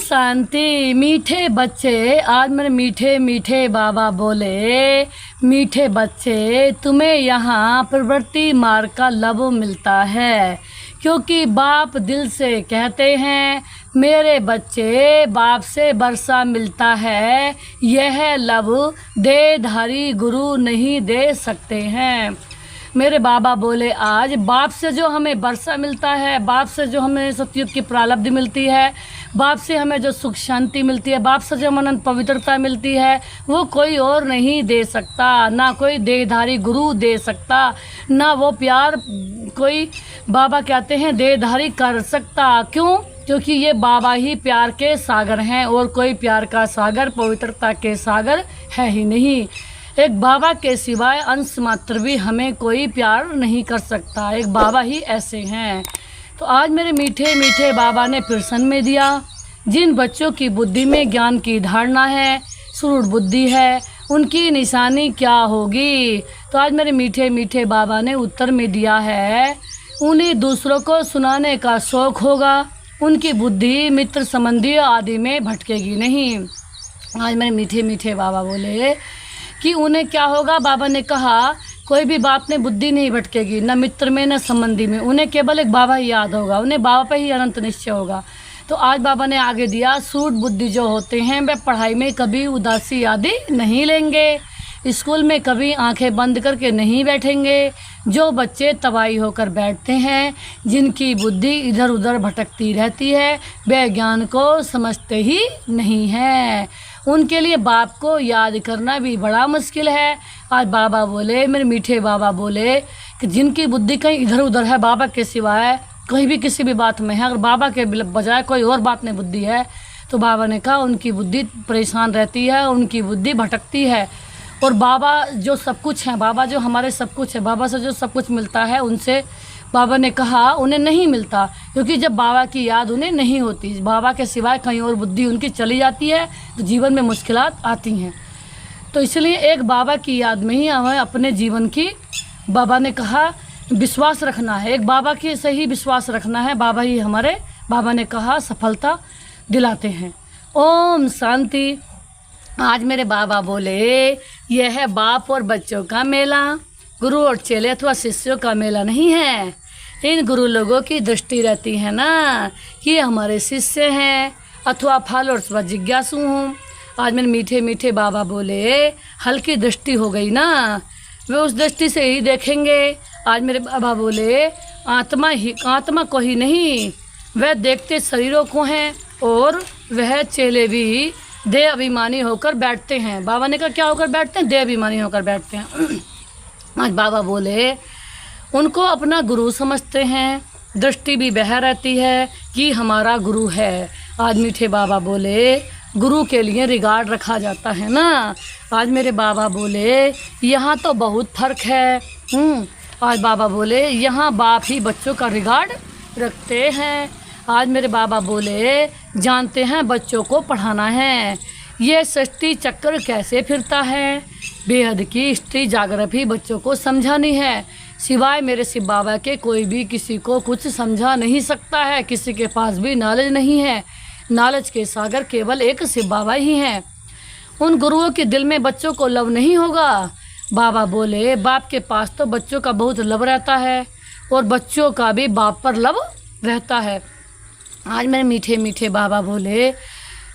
शांति। मीठे बच्चे, आज मेरे मीठे मीठे बाबा बोले, मीठे बच्चे तुम्हें यहाँ प्रवृत्ति मार्ग का लाभ मिलता है, क्योंकि बाप दिल से कहते हैं मेरे बच्चे, बाप से वर्षा मिलता है, यह लाभ देहधारी गुरु नहीं दे सकते हैं। मेरे बाबा बोले आज बाप से जो हमें वर्षा मिलता है, बाप से जो हमें सतयुग की प्रारब्धि मिलती है, बाप से हमें जो सुख शांति मिलती है, बाप से जो अनंत पवित्रता मिलती है, वो कोई और नहीं दे सकता, ना कोई देहधारी गुरु दे सकता, ना वो प्यार कोई बाबा कहते हैं देहधारी कर सकता। क्यों? क्योंकि ये बाबा ही प्यार के सागर हैं और कोई प्यार का सागर, पवित्रता के सागर है ही नहीं। एक बाबा के सिवाय अंश मात्र भी हमें कोई प्यार नहीं कर सकता, एक बाबा ही ऐसे हैं। तो आज मेरे मीठे मीठे बाबा ने प्रश्न में दिया, जिन बच्चों की बुद्धि में ज्ञान की धारणा है, सुरूढ़ बुद्धि है, उनकी निशानी क्या होगी? तो आज मेरे मीठे मीठे बाबा ने उत्तर में दिया है, उन्हें दूसरों को सुनाने का शौक़ होगा, उनकी बुद्धि मित्र संबंधी आदि में भटकेगी नहीं। आज मेरे मीठे मीठे बाबा बोले कि उन्हें क्या होगा? बाबा ने कहा कोई भी बाप ने बुद्धि नहीं भटकेगी, न मित्र में न संबंधी में, उन्हें केवल एक बाबा ही याद होगा, उन्हें बाबा पे ही अनंत निश्चय होगा। तो आज बाबा ने आगे दिया, सूट बुद्धि जो होते हैं वे पढ़ाई में कभी उदासी आदि नहीं लेंगे, स्कूल में कभी आंखें बंद करके नहीं बैठेंगे। जो बच्चे तबाही होकर बैठते हैं, जिनकी बुद्धि इधर उधर भटकती रहती है, वे ज्ञान को समझते ही नहीं हैं, उनके लिए बाप को याद करना भी बड़ा मुश्किल है। आज बाबा बोले, मेरे मीठे बाबा बोले कि जिनकी बुद्धि कहीं इधर उधर है, बाबा के सिवाय कहीं भी किसी भी बात में है, अगर बाबा के बजाय कोई और बात में बुद्धि है, तो बाबा ने कहा उनकी बुद्धि परेशान रहती है, उनकी बुद्धि भटकती है। और बाबा जो सब कुछ है, बाबा जो हमारे सब कुछ है, बाबा से जो सब कुछ मिलता है, उनसे बाबा ने कहा उन्हें नहीं मिलता, क्योंकि जब बाबा की याद उन्हें नहीं होती, बाबा के सिवाय कहीं और बुद्धि उनकी चली जाती है, तो जीवन में मुश्किलात आती हैं। तो इसलिए एक बाबा की याद में ही हमें अपने जीवन की, बाबा ने कहा विश्वास रखना है, एक बाबा की से ही विश्वास रखना है, बाबा ही हमारे, बाबा ने कहा सफलता दिलाते हैं। ओम शांति। आज मेरे बाबा बोले, यह है बाप और बच्चों का मेला, गुरु और चेले अथवा शिष्यों का मेला नहीं है। इन गुरु लोगों की दृष्टि रहती है ना कि ये हमारे शिष्य हैं अथवा फॉलोअर्स व जिज्ञासु हूँ। आज मेरे मीठे मीठे बाबा बोले, हल्की दृष्टि हो गई ना, वे उस दृष्टि से ही देखेंगे। आज मेरे बाबा बोले, आत्मा को ही नहीं, वह देखते शरीरों को हैं, और वह चेले भी देह अभिमानी होकर बैठते हैं। बाबा ने कहा क्या होकर बैठते हैं? देह अभिमानी होकर बैठते हैं। आज बाबा बोले, उनको अपना गुरु समझते हैं, दृष्टि भी बह रहती है कि हमारा गुरु है। आज मीठे बाबा बोले, गुरु के लिए रिगार्ड रखा जाता है ना। आज मेरे बाबा बोले, यहाँ तो बहुत फर्क है। आज बाबा बोले, यहाँ बाप ही बच्चों का रिगार्ड रखते हैं। आज मेरे बाबा बोले, जानते हैं बच्चों को पढ़ाना है, ये सृष्टि चक्र कैसे फिरता है, बेहद की स्त्री जागृत ही बच्चों को समझानी है। सिवाय मेरे शिव बाबा के कोई भी किसी को कुछ समझा नहीं सकता है, किसी के पास भी नॉलेज नहीं है, नॉलेज के सागर केवल एक शिव बाबा ही हैं। उन गुरुओं के दिल में बच्चों को लव नहीं होगा। बाबा बोले, बाप के पास तो बच्चों का बहुत लव रहता है, और बच्चों का भी बाप पर लव रहता है। आज मेरे मीठे मीठे बाबा बोले,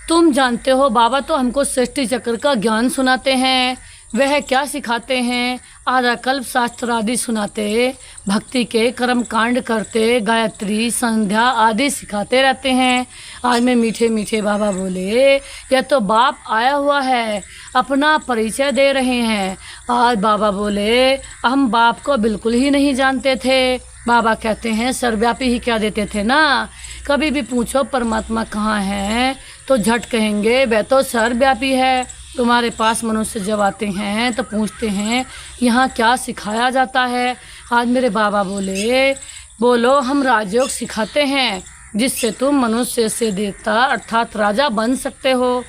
तुम जानते हो बाबा तो हमको सृष्टि चक्र का ज्ञान सुनाते हैं, वह क्या सिखाते हैं? आधा कल्प शास्त्र आदि सुनाते, भक्ति के कर्म कांड करते, गायत्री संध्या आदि सिखाते रहते हैं। आज में मीठे मीठे बाबा बोले, यह तो बाप आया हुआ है, अपना परिचय दे रहे हैं। आज बाबा बोले, हम बाप को बिल्कुल ही नहीं जानते थे। बाबा कहते हैं सर्वव्यापी ही क्या देते थे ना, कभी भी पूछो परमात्मा कहाँ है, तो झट कहेंगे वह तो सर्वव्यापी है। तुम्हारे पास मनुष्य जब आते हैं तो पूछते हैं यहाँ क्या सिखाया जाता है। आज मेरे बाबा बोले, बोलो हम राजयोग सिखाते हैं, जिससे तुम मनुष्य से देवता अर्थात राजा बन सकते हो।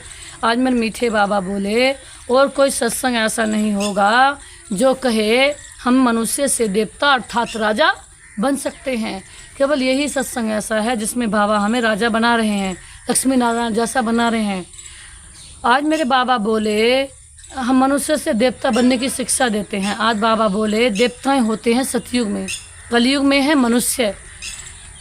आज मेरे मीठे बाबा बोले, और कोई सत्संग ऐसा नहीं होगा जो कहे हम मनुष्य से देवता अर्थात राजा बन सकते हैं। केवल यही सत्संग ऐसा है जिसमें बाबा हमें राजा बना रहे हैं। लक्ष्मी नारायण जैसा बना रहे हैं। आज मेरे बाबा बोले हम मनुष्य से देवता बनने की शिक्षा देते हैं। आज बाबा बोले देवताएं होते हैं सतयुग में, कलयुग में है मनुष्य।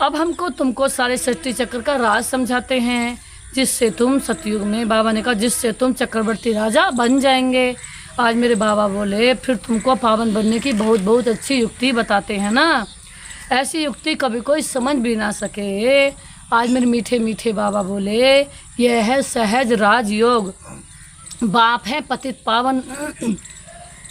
अब हमको तुमको सारे सृष्टि चक्र का राज समझाते हैं, जिससे तुम सतयुग में, बाबा ने कहा, जिससे तुम चक्रवर्ती राजा बन जाएंगे। आज मेरे बाबा बोले फिर तुमको पावन बनने की बहुत बहुत अच्छी युक्ति बताते हैं ना। ऐसी युक्ति कभी कोई समझ भी ना सके। आज मेरे मीठे मीठे बाबा बोले यह है सहज राजयोग। बाप है पतित पावन,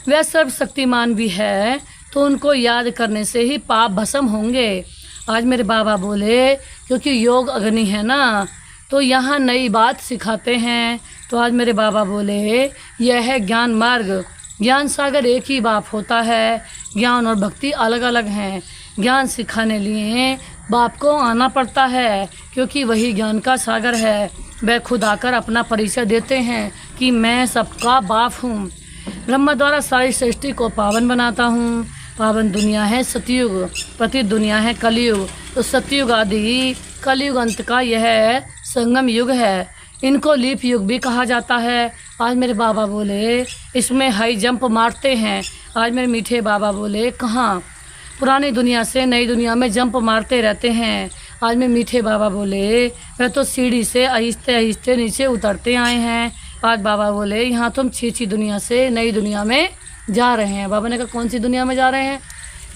वह सर्वशक्तिमान भी है, तो उनको याद करने से ही पाप भस्म होंगे। आज मेरे बाबा बोले क्योंकि योग अग्नि है ना, तो यहाँ नई बात सिखाते हैं। तो आज मेरे बाबा बोले यह है ज्ञान मार्ग। ज्ञान सागर एक ही बाप होता है, ज्ञान और भक्ति अलग अलग हैं। ज्ञान सिखाने लिए बाप को आना पड़ता है, क्योंकि वही ज्ञान का सागर है। वह खुद आकर अपना परिचय देते हैं कि मैं सबका बाप हूँ। ब्रह्मा द्वारा सारी सृष्टि को पावन बनाता हूँ। पावन दुनिया है सतयुग, पतित दुनिया है कलयुग। तो सतयुग आदि कलयुग अंत का यह संगम युग है। इनको लीप युग भी कहा जाता है। आज मेरे बाबा बोले इसमें हाई जंप मारते हैं। आज मेरे मीठे बाबा बोले कहाँ, पुरानी दुनिया से नई दुनिया में जंप मारते रहते हैं। आज मेरे मीठे बाबा बोले वह तो सीढ़ी से आहिस्ते आहिस्ते नीचे उतरते आए हैं। आज बाबा बोले यहाँ तुम छीछी दुनिया से नई दुनिया में जा रहे हैं। बाबा ने कहा कौन सी दुनिया में जा रहे हैं?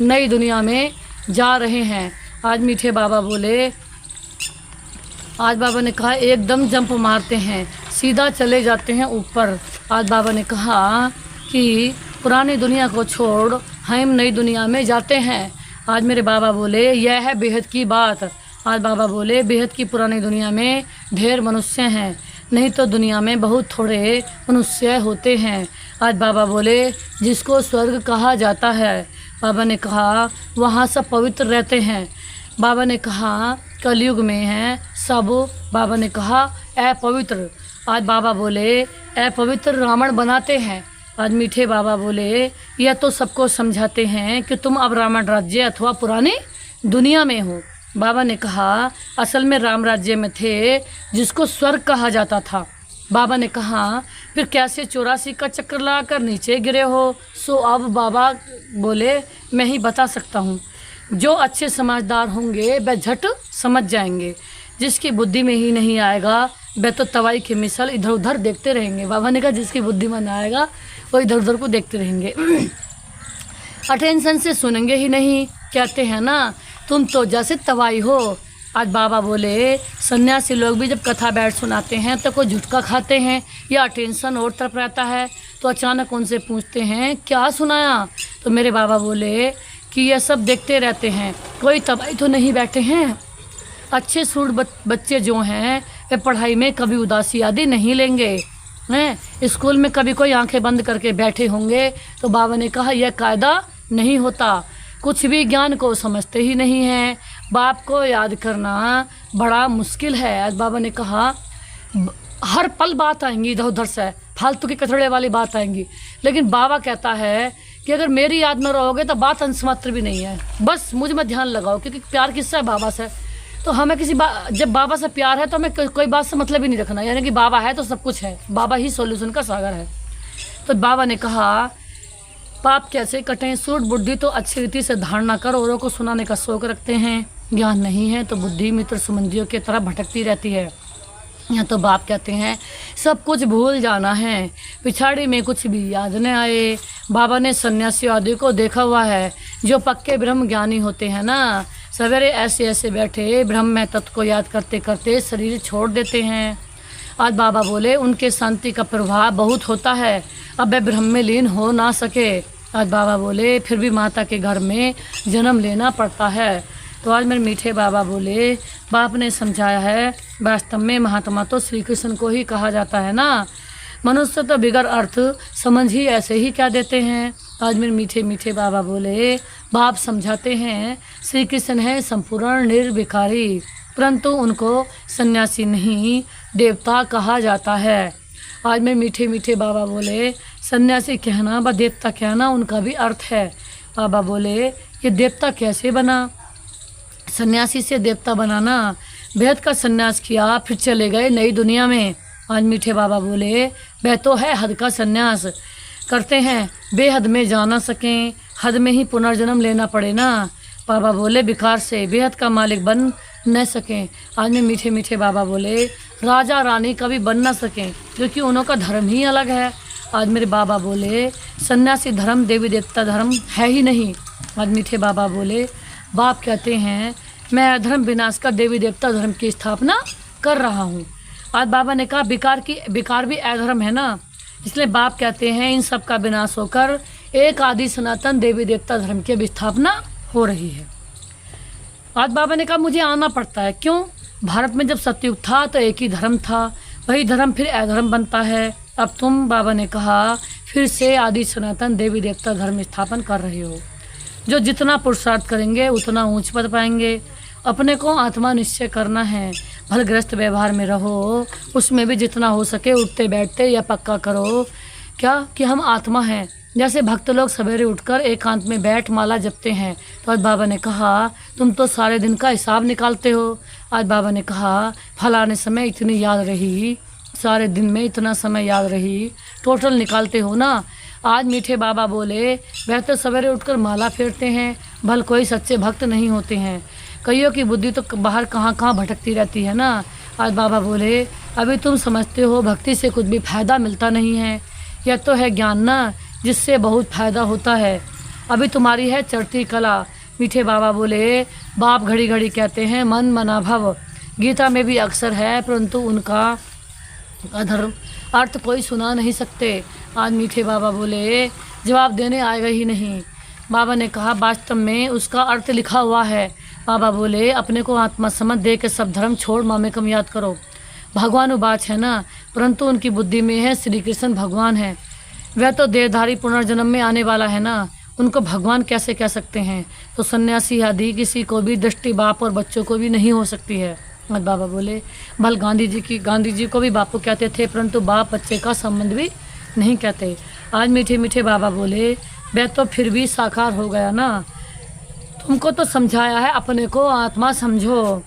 नई दुनिया में जा रहे हैं। आज मीठे बाबा बोले, आज बाबा ने कहा एकदम जंप मारते हैं, सीधा चले जाते हैं ऊपर। आज बाबा ने कहा कि पुरानी दुनिया को छोड़ हम नई दुनिया में जाते हैं। आज मेरे बाबा बोले यह है बेहद की बात। आज बाबा बोले बेहद की पुरानी दुनिया में ढेर मनुष्य हैं, नहीं तो दुनिया में बहुत थोड़े मनुष्य होते हैं। आज बाबा बोले जिसको स्वर्ग कहा जाता है। बाबा ने कहा वहाँ सब पवित्र रहते हैं। बाबा ने कहा कलयुग में है सब, बाबा ने कहा अपवित्र। आज बाबा बोले अपवित्र रावण बनाते हैं। आज मीठे बाबा बोले यह तो सबको समझाते हैं कि तुम अब रावण राज्य अथवा पुरानी दुनिया में हो। बाबा ने कहा असल में राम राज्य में थे, जिसको स्वर्ग कहा जाता था। बाबा ने कहा फिर कैसे 84 का चक्कर लगाकर नीचे गिरे हो? सो अब बाबा बोले मैं ही बता सकता हूँ। जो अच्छे समझदार होंगे वह झट समझ जाएंगे, जिसकी बुद्धि में ही नहीं आएगा वह तो तवाई की मिसाल इधर उधर देखते रहेंगे। बाबा ने कहा जिसकी बुद्धि में आएगा वो इधर उधर को देखते रहेंगे, अटेंशन से सुनेंगे ही नहीं। कहते हैं ना तुम तो जैसे तवाई हो। आज बाबा बोले सन्यासी लोग भी जब कथा बैठ सुनाते हैं तो कोई झुटका खाते हैं या अटेंशन और तरफ रहता है, तो अचानक उनसे पूछते हैं क्या सुनाया? तो मेरे बाबा बोले कि यह सब देखते रहते हैं, कोई तबाही तो नहीं बैठे हैं। अच्छे सूट बच्चे जो हैं वे पढ़ाई में कभी उदासी आदि नहीं लेंगे हैं। स्कूल में कभी कोई आंखें बंद करके बैठे होंगे। तो बाबा ने कहा यह कायदा नहीं होता, कुछ भी ज्ञान को समझते ही नहीं हैं। बाप को याद करना बड़ा मुश्किल है। आज बाबा ने कहा हर पल बात आएंगी इधर उधर से, फालतू की कचड़े वाली बात आएंगी, लेकिन बाबा कहता है कि अगर मेरी याद में रहोगे तो बात अंश मात्र भी नहीं है, बस मुझ में ध्यान लगाओ। क्योंकि प्यार किससे है? बाबा से। तो हमें जब बाबा से प्यार है तो हमें कोई बात से मतलब ही नहीं रखना, यानी कि बाबा है तो सब कुछ है, बाबा ही सॉल्यूशन का सागर है। तो बाबा ने कहा पाप कैसे कटें? सूट बुद्धि तो अच्छी रीति से धारणा कर, औरों को सुनाने का शौक रखते हैं। ज्ञान नहीं है तो बुद्धि मित्र सुमंजियों की तरह भटकती रहती है। यहाँ तो बाप कहते हैं सब कुछ भूल जाना है, पिछाड़ी में कुछ भी याद न आए। बाबा ने सन्यासी आदि को देखा हुआ है जो पक्के ब्रह्म ज्ञानी होते हैं ना, सवेरे ऐसे ऐसे बैठे ब्रह्म में तत्व को याद करते करते शरीर छोड़ देते हैं। आज बाबा बोले उनके शांति का प्रभाव बहुत होता है, अब वे ब्रह्म में लीन हो ना सके। आज बाबा बोले फिर भी माता के घर में जन्म लेना पड़ता है। तो आज मेरे मीठे बाबा बोले बाप ने समझाया है वास्तव में महात्मा तो श्री कृष्ण को ही कहा जाता है ना, मनुष्य तो बिगर अर्थ समझ ही ऐसे ही क्या देते हैं। आज मेरे मीठे मीठे बाबा बोले बाप समझाते हैं श्री कृष्ण है संपूर्ण निर्विकारी, परंतु उनको सन्यासी नहीं देवता कहा जाता है। आज मेरे मीठे मीठे बाबा बोले सन्यासी कहना व देवता कहना उनका भी अर्थ है। बाबा बोले ये देवता कैसे बना? सन्यासी से देवता बनाना बेहद का संन्यास किया, फिर चले गए नई दुनिया में। आज मीठे बाबा बोले वह तो है हद का संन्यास करते हैं, बेहद में जा ना सकें, हद में ही पुनर्जन्म लेना पड़े ना। बाबा बोले विकार से बेहद का मालिक बन न सकें। आज में मीठे मीठे बाबा बोले राजा रानी कभी बन ना सकें, क्योंकि उनका धर्म ही अलग है। आज मेरे बाबा बोले सन्यासी धर्म देवी देवता धर्म है ही नहीं। आज मीठे बाबा बोले बाप कहते हैं मैं अधर्म विनाश का देवी देवता धर्म की स्थापना कर रहा हूँ। आज बाबा ने कहा विकार भी अधर्म है ना, इसलिए बाप कहते हैं इन सब का विनाश होकर एक आदि सनातन देवी देवता धर्म की स्थापना हो रही है। आज बाबा ने कहा मुझे आना पड़ता है, क्यों? भारत में जब सतयुग था तो एक ही धर्म था, वही धर्म फिर अधर्म बनता है। अब तुम, बाबा ने कहा, फिर से आदि सनातन देवी देवता धर्म स्थापन कर रहे हो। जो जितना पुरुषार्थ करेंगे उतना ऊंच पद पाएंगे। अपने को आत्मा निश्चय करना है, भलग्रस्त व्यवहार में रहो, उसमें भी जितना हो सके उठते बैठते या पक्का करो क्या कि हम आत्मा हैं। जैसे भक्त लोग सवेरे उठकर एकांत में बैठ माला जपते हैं। तो आज बाबा ने कहा तुम तो सारे दिन का हिसाब निकालते हो। आज बाबा ने कहा फलाने समय इतनी याद रही, सारे दिन में इतना समय याद रही, टोटल निकालते हो ना। आज मीठे बाबा बोले वह तो सवेरे उठकर माला फेरते हैं, भल कोई सच्चे भक्त नहीं होते हैं। कईयों की बुद्धि तो बाहर कहाँ कहाँ भटकती रहती है ना। आज बाबा बोले अभी तुम समझते हो भक्ति से कुछ भी फायदा मिलता नहीं है, यह तो है ज्ञान ना जिससे बहुत फायदा होता है। अभी तुम्हारी है चढ़ती कला। मीठे बाबा बोले बाप घड़ी घड़ी कहते हैं मन मना भव, गीता में भी अक्सर है, परंतु उनका अधर्म अर्थ कोई सुना नहीं सकते। आज मीठे बाबा बोले जवाब देने आएगा ही नहीं। बाबा ने कहा वास्तव में उसका अर्थ लिखा हुआ है। बाबा बोले अपने को आत्मा समझ दे के सब धर्म छोड़ मामेकम याद करो। भगवानुवाच है ना, परंतु उनकी बुद्धि में है श्री कृष्ण भगवान है। वह तो देहधारी पुनर्जन्म में आने वाला है ना, उनको भगवान कैसे कह सकते हैं? तो सन्यासी आदि किसी को भी दृष्टि बाप और बच्चों को भी नहीं हो सकती है। आज बाबा बोले भल गांधी जी को भी बापू कहते थे, परंतु बाप बच्चे का संबंध भी नहीं कहते। आज मीठे मीठे बाबा बोले वह तो फिर भी साकार हो गया ना, तुमको तो समझाया है अपने को आत्मा समझो।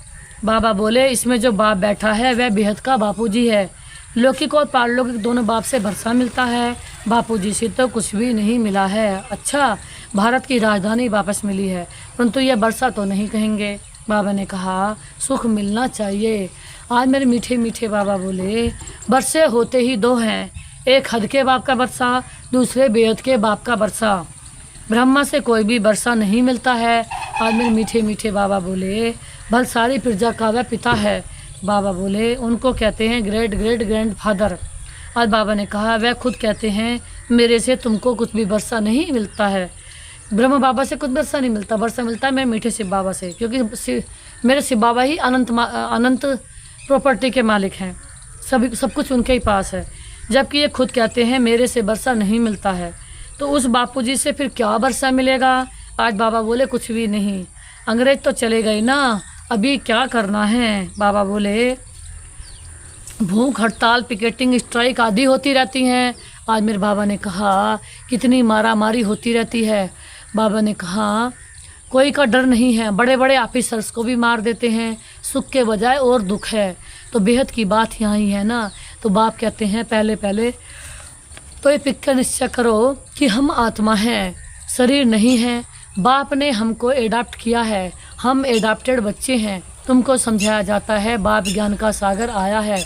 बाबा बोले इसमें जो बाप बैठा है वह बेहद का बापूजी है। लौकिक और पारलौकिक दोनों बाप से भरसा मिलता है, बापूजी से तो कुछ भी नहीं मिला है। अच्छा भारत की राजधानी वापस मिली है, परंतु यह वर्षा तो नहीं कहेंगे। बाबा ने कहा सुख मिलना चाहिए। आज मेरे मीठे मीठे बाबा बोले वर्षे होते ही दो हैं, एक हद के बाप का वर्षा, दूसरे बेहद के बाप का वर्षा। ब्रह्मा से कोई भी वर्षा नहीं मिलता है। आज मेरे मीठे मीठे बाबा बोले भल सारी प्रजा का वह पिता है। बाबा बोले उनको कहते हैं ग्रेट ग्रेट ग्रैंड फादर। आज बाबा ने कहा वह खुद कहते हैं मेरे से तुमको कुछ भी वर्षा नहीं मिलता है। ब्रह्म बाबा से कुछ वर्षा नहीं मिलता, वर्षा मिलता है मेरे मीठे शिव बाबा से, क्योंकि मेरे शिव बाबा ही अनंत प्रॉपर्टी के मालिक हैं, सब कुछ उनके ही पास है। जबकि ये खुद कहते हैं मेरे से वर्षा नहीं मिलता है, तो उस बापूजी से फिर क्या वर्षा मिलेगा? आज बाबा बोले कुछ भी नहीं, अंग्रेज तो चले गए ना, अभी क्या करना है। बाबा बोले भूख हड़ताल पिकेटिंग स्ट्राइक आदि होती रहती हैं। आज मेरे बाबा ने कहा कितनी मारा मारी होती रहती है। बाबा ने कहा कोई का डर नहीं है, बड़े बड़े ऑफिसर्स को भी मार देते हैं, सुख के बजाय और दुख है। तो बेहद की बात यहाँ ही है ना। तो बाप कहते हैं पहले पहले तो ये पिक्चर निश्चय करो कि हम आत्मा हैं, शरीर नहीं है। बाप ने हमको एडाप्ट किया है, हम एडाप्टेड बच्चे हैं। तुमको समझाया जाता है बाप ज्ञान का सागर आया है।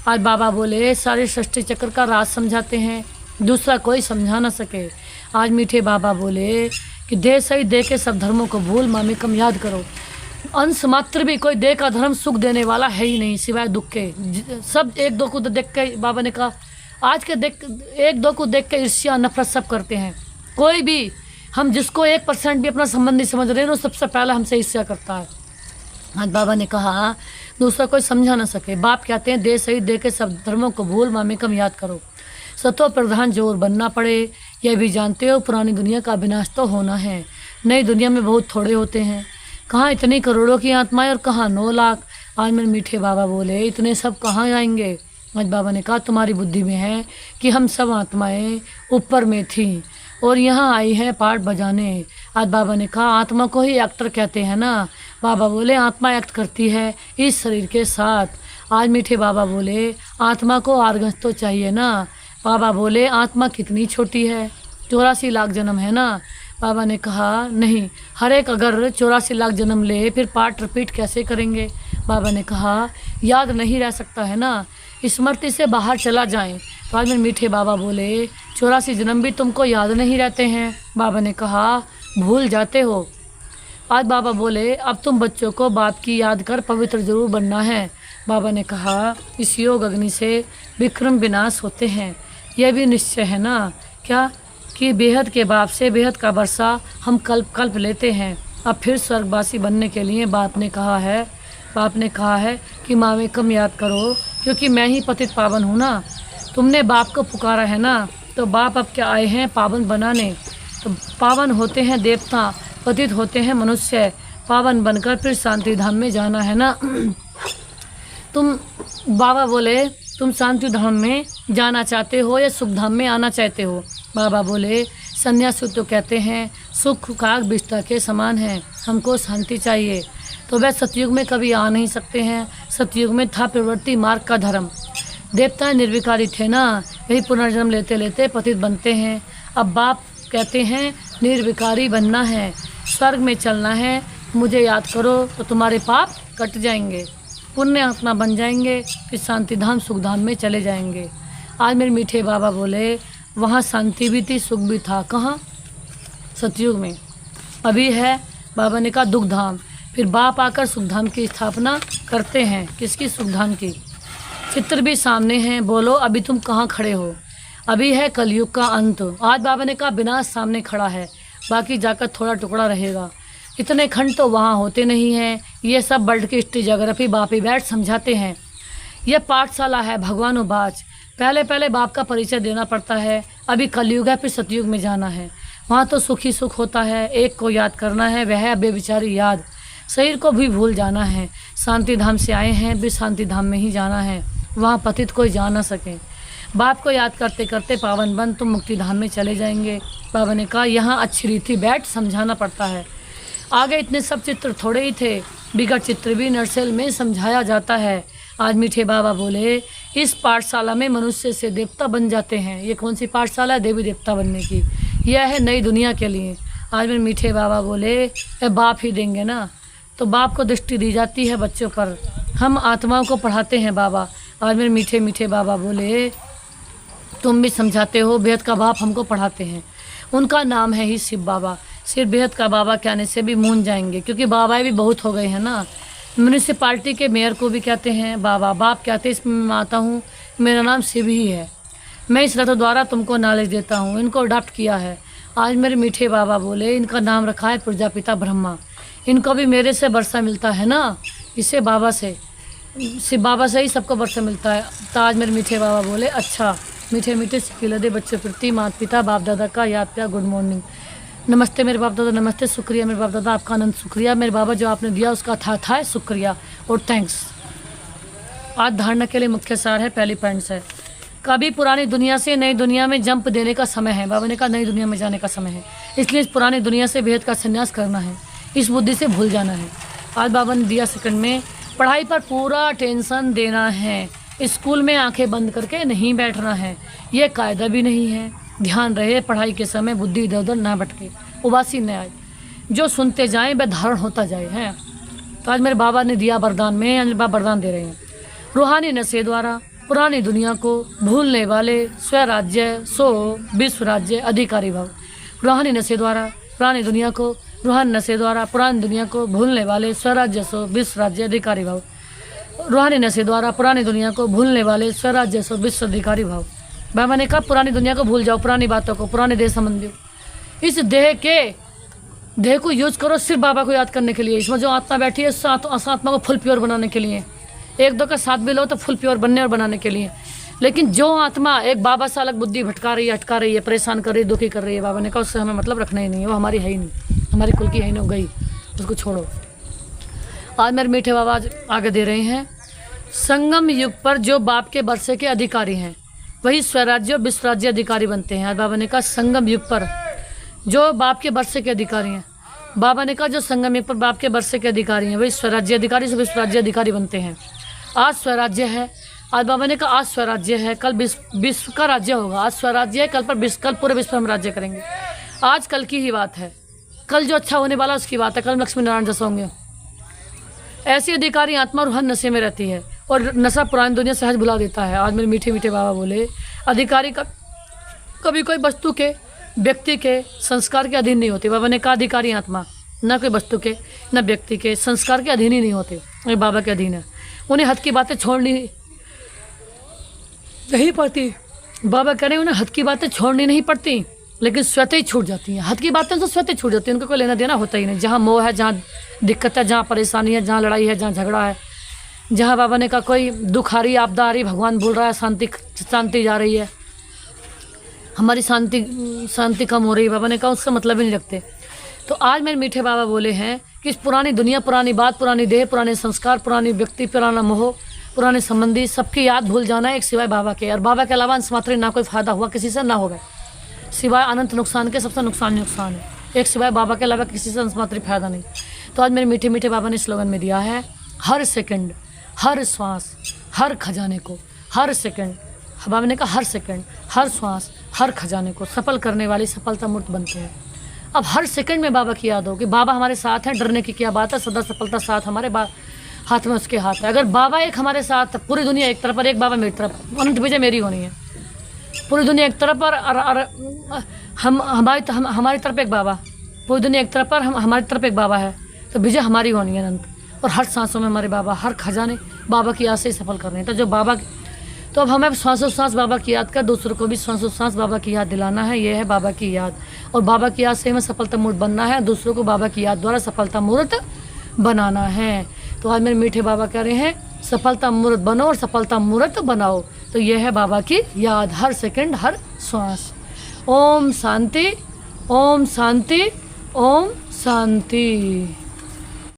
आज बाबा बोले सारे सृष्टि चक्र का राज समझाते हैं, दूसरा कोई समझा ना सके। आज मीठे बाबा बोले कि देह सही देह के सब धर्मों को भूल मामेकम याद करो। अंश मात्र भी कोई देह का धर्म सुख देने वाला है ही नहीं सिवाय दुख के। सब एक दो को देख के, बाबा ने कहा आज के एक दो को देख के ईर्ष्या नफरत सब करते हैं। कोई भी हम जिसको 1% भी अपना संबंध नहीं समझ रहे हैं, सबसे पहला हमसे ईर्ष्या करता है। आज बाबा ने कहा दूसरा कोई समझा ना सके। बाप कहते हैं देह सही देह के सब धर्मों को भूल मामेकम याद करो। सतो प्रधान जोर बनना पड़े, यह भी जानते हो पुरानी दुनिया का विनाश तो होना है। नई दुनिया में बहुत थोड़े होते हैं, कहाँ इतनी करोड़ों की आत्माएं और कहाँ 9 लाख। आज मेरे मीठे बाबा बोले इतने सब कहाँ आएंगे। आज बाबा ने कहा तुम्हारी बुद्धि में है कि हम सब आत्माएं ऊपर में थी और यहाँ आई है पार्ट बजाने। आज बाबा ने कहा आत्मा को ही एक्टर कहते हैं ना। बाबा बोले आत्मा एक्ट करती है इस शरीर के साथ। आज मीठे बाबा बोले आत्मा को आर्गन्स तो चाहिए ना। बाबा बोले आत्मा कितनी छोटी है, 84 लाख जन्म है ना। बाबा ने कहा नहीं, हर एक अगर 84 लाख जन्म ले फिर पार्ट रिपीट कैसे करेंगे। बाबा ने कहा याद नहीं रह सकता है ना, स्मृति से बाहर चला जाएं। तो आज मेरे मीठे बाबा बोले 84 जन्म भी तुमको याद नहीं रहते हैं। बाबा ने कहा भूल जाते हो। आज बाबा बोले अब तुम बच्चों को बाप की याद कर पवित्र जरूर बनना है। बाबा ने कहा इस योग अग्नि से विक्रम विनाश होते हैं, यह भी निश्चय है ना क्या कि बेहद के बाप से बेहद का वर्षा हम कल्प कल्प लेते हैं। अब फिर स्वर्गवासी बनने के लिए बाप ने कहा है कि माँ में कम याद करो, क्योंकि मैं ही पतित पावन हूँ ना। तुमने बाप को पुकारा है ना, तो बाप अब क्या आए हैं पावन बनाने। तो पावन होते हैं देवता, पतित होते हैं मनुष्य, पावन बनकर फिर शांति धाम में जाना है ना। बाबा बोले तुम शांति धाम में जाना चाहते हो या सुख धाम में आना चाहते हो। बाबा बोले सन्यासी तो कहते हैं सुख काग बिस्तर के समान है, हमको शांति चाहिए। तो वह सतयुग में कभी आ नहीं सकते हैं, सतयुग में था प्रवृत्ति मार्ग का धर्म। देवता निर्विकारी थे ना, यही पुनर्जन्म लेते लेते पतित बनते हैं। अब बाप कहते हैं निर्विकारी बनना है, स्वर्ग में चलना है, मुझे याद करो तो तुम्हारे पाप कट जाएंगे, पुण्य आत्मा बन जाएंगे, फिर शांति धाम सुख धाम में चले जाएंगे। आज मेरे मीठे बाबा बोले वहाँ शांति भी थी सुख भी था, कहाँ? सतयुग में। अभी है बाबा ने कहा दुख धाम, फिर बाप आकर सुख धाम की स्थापना करते हैं। किसकी? सुख धाम की। चित्र भी सामने हैं, बोलो अभी तुम कहाँ खड़े हो? अभी है कलयुग का अंत। आज बाबा ने कहा विनाश सामने खड़ा है, बाकी जाकर थोड़ा टुकड़ा रहेगा। इतने खंड तो वहाँ होते नहीं हैं, ये सब वर्ल्ड की हिस्ट्री जोग्राफी बाप ही बैठ समझाते हैं। यह पाठशाला है भगवानोबाज, पहले पहले बाप का परिचय देना पड़ता है। अभी कलयुग है, फिर सतयुग में जाना है, वहाँ तो सुख ही सुख होता है। एक को याद करना है, वह है बेविचारी याद। शरीर को भी भूल जाना है, शांति धाम से आए हैं भी शांति धाम में ही जाना है, वहाँ पतित कोई जा ना सके। बाप को याद करते करते पावन बन तुम मुक्ति धाम में चले जाएंगे। बाबा ने कहा यहाँ अच्छी रीति बैठ समझाना पड़ता है। आगे इतने सब चित्र थोड़े ही थे, बिगड़ चित्र भी नर्सेल में समझाया जाता है। आज मीठे बाबा बोले इस पाठशाला में मनुष्य से देवता बन जाते हैं। ये कौन सी पाठशाला है? देवी देवता बनने की। यह है नई दुनिया के लिए। आज मेरे मीठे बाबा बोले बाप ही देंगे ना, तो बाप को दृष्टि दी जाती है बच्चों पर, हम आत्माओं को पढ़ाते हैं बाबा। आज मेरे मीठे मीठे बाबा बोले तुम भी समझाते हो, बेहद का बाप हमको पढ़ाते हैं। उनका नाम है ही शिव बाबा। सिर्फ बेहद का बाबा कहने से भी मूंझ जाएंगे, क्योंकि बाबा भी बहुत हो गए हैं ना। म्यूनिसिपालिटी के मेयर को भी कहते हैं बाबा, बाप कहते हैं इसमें मैं आता हूँ, मेरा नाम शिव ही है, मैं इस रथ द्वारा तुमको नॉलेज देता हूँ, इनको अडॉप्ट किया है। आज मेरे मीठे बाबा बोले इनका नाम रखा है प्रजापिता ब्रह्मा। इनको भी मेरे से वर्षा मिलता है ना, इससे बाबा से, शिव बाबा से ही सबको वर्षा मिलता है। तो आज मेरे मीठे बाबा बोले अच्छा मीठे मीठे सिखिलदे बच्चों प्रति माता पिता बाप दादा का याद किया, गुड मॉर्निंग, नमस्ते मेरे बाप दादा, नमस्ते, शुक्रिया मेरे बाप दादा, आपका आनंद, शुक्रिया मेरे बाबा जो आपने दिया उसका था शुक्रिया और थैंक्स। आज धारणा के लिए मुख्य सार है, पहली पॉइंट्स है कभी पुरानी दुनिया से नई दुनिया में जंप देने का समय है। बाबा ने कहा नई दुनिया में जाने का समय है, इसलिए इस पुरानी दुनिया से बेहद का संन्यास करना है, इस बुद्धि से भूल जाना है। आज बाबा ने दिया सेकंड में पढ़ाई पर पूरा टेंशन देना है, स्कूल में आंखें बंद करके नहीं बैठना है, ये कायदा भी नहीं है। ध्यान रहे पढ़ाई के समय बुद्धि इधर उधर ना भटके, उबासी न आए, जो सुनते जाएं वह धारण होता जाए है। तो आज मेरे बाबा ने दिया वरदान में, आज बाबा वरदान दे रहे हैं रूहानी नशे द्वारा पुरानी दुनिया को भूलने वाले स्वराज्य सो विश्व राज्य अधिकारी भाव। रूहानी नशे द्वारा पुरानी दुनिया को, रूहानी नशे द्वारा पुरानी दुनिया को भूलने वाले स्वराज्य सो विश्व राज्य अधिकारी भाव। रूहानी नशे द्वारा पुरानी दुनिया को भूलने वाले स्वराज्य सो विश्व अधिकारी भाव। बाबा ने कहा पुरानी दुनिया को भूल जाओ, पुरानी बातों को, पुराने देह संबंधी, इस देह को यूज करो सिर्फ बाबा को याद करने के लिए। इसमें जो आत्मा बैठी है उस आत्मा को फुल प्योर बनाने के लिए, एक दो का साथ भी लो तो फुल प्योर बनने और बनाने के लिए। लेकिन जो आत्मा एक बाबा से अलग बुद्धि भटका रही है, अटका रही है, परेशान कर रही है, दुखी कर रही है, बाबा ने कहा उससे हमें मतलब रखना ही नहीं है, वो हमारी है ही नहीं, हमारी कुल की है ही नहीं, हो गई, उसको छोड़ो। आज मेरे मीठे बाबा आगे दे रहे हैं संगम युग पर जो बाप के वर्षे के अधिकारी हैं वही स्वराज्य और विश्व राज्य अधिकारी बनते हैं। आज बाबा ने कहा संगम युग पर जो बाप के वर्षे के अधिकारी हैं बाबा ने कहा जो संगम पर बाप के वर्षे के अधिकारी हैं वही स्वराज्य अधिकारी से स्वराज्य अधिकारी बनते हैं। आज स्वराज्य है, आज बाबा ने कहा आज स्वराज्य है, कल विश्व का राज्य होगा। आज स्वराज्य है, कल पूरे विश्व में हम राज्य करेंगे। आज कल की ही बात है, कल जो अच्छा होने वाला उसकी बात है। कल लक्ष्मी नारायण जैसे होंगे। ऐसी अधिकारी आत्मा और हर नशे में रहती है और नशा पुरानी दुनिया सहज भुला देता है। आज मेरे मीठे मीठे बाबा बोले अधिकारी का कभी कोई वस्तु के, व्यक्ति के, संस्कार के अधीन नहीं होते। बाबा ने कहा अधिकारी आत्मा न कोई वस्तु के, न व्यक्ति के, संस्कार के अधीन ही नहीं होते, ये बाबा के अधीन है। उन्हें हद की बातें छोड़नी नहीं पड़ती। बाबा कह रहे हैं उन्हें हद की बातें छोड़नी नहीं पड़ती, लेकिन स्वतः ही छूट जाती हैं। हद की बातें तो स्वतः छूट जाती हैं, उनको कोई लेना देना होता ही नहीं। जहाँ मोह है, जहाँ दिक्कत है, जहाँ परेशानी है, जहाँ लड़ाई है, जहाँ झगड़ा है, जहाँ बाबा ने कहा कोई दुख आ रही, आपदा आ रही, भगवान बोल रहा है शांति जा रही है, हमारी शांति कम हो रही है, बाबा ने कहा उसका मतलब ही नहीं रखते। तो आज मेरे मीठे बाबा बोले हैं कि इस पुरानी दुनिया, पुरानी बात, पुरानी देह, पुराने संस्कार, पुरानी व्यक्ति, पुराना मोह, पुराने संबंधी, सबकी याद भूल जाना है एक सिवाय बाबा के। और बाबा के अलावा अंश मात्र ना कोई फायदा हुआ किसी से, ना होगा सिवाय अनंत नुकसान के। सबसे नुकसान है, एक सिवाय बाबा के अलावा किसी से अंश मात्र फायदा नहीं। तो आज मेरे मीठे मीठे बाबा ने स्लोगन में दिया है हर सेकंड, हर श्वास, हर खजाने को, हर सेकंड, बाबा ने कहा हर सेकंड, हर श्वास, हर खजाने को सफल करने वाली सफलता मूर्त बनते हैं। अब हर सेकंड में बाबा की याद हो कि बाबा हमारे साथ हैं, डरने की क्या बात है, सदा सफलता साथ हमारे हाथ में उसके हाथ है। अगर बाबा एक हमारे साथ, पूरी दुनिया एक तरफ और एक बाबा मेरी तरफ, अनंत विजय मेरी होनी है। पूरी दुनिया एक तरफ और हमारी तरफ एक बाबा, पूरी दुनिया एक तरफ और हमारी तरफ एक बाबा है, तो विजय हमारी होनी है अनंत। और हर सांसों में हमारे बाबा, हर खजाने बाबा की याद से ही सफल कर रहे हैं। तो जो बाबा, तो अब हमें श्वासों सांस बाबा की याद कर दूसरों को भी श्वासों सांस बाबा की याद दिलाना है। ये है बाबा की याद, और बाबा की याद से हमें सफलता मूर्त बनना है, दूसरों को बाबा की याद द्वारा सफलता मूर्त बनाना है। तो आज मेरे मीठे बाबा कह रहे हैं सफलता मूर्त बनो और सफलता मूर्त बनाओ। तो यह है बाबा की याद, हर सेकंड, हर श्वास। ओम शांति, ओम शांति, ओम शांति।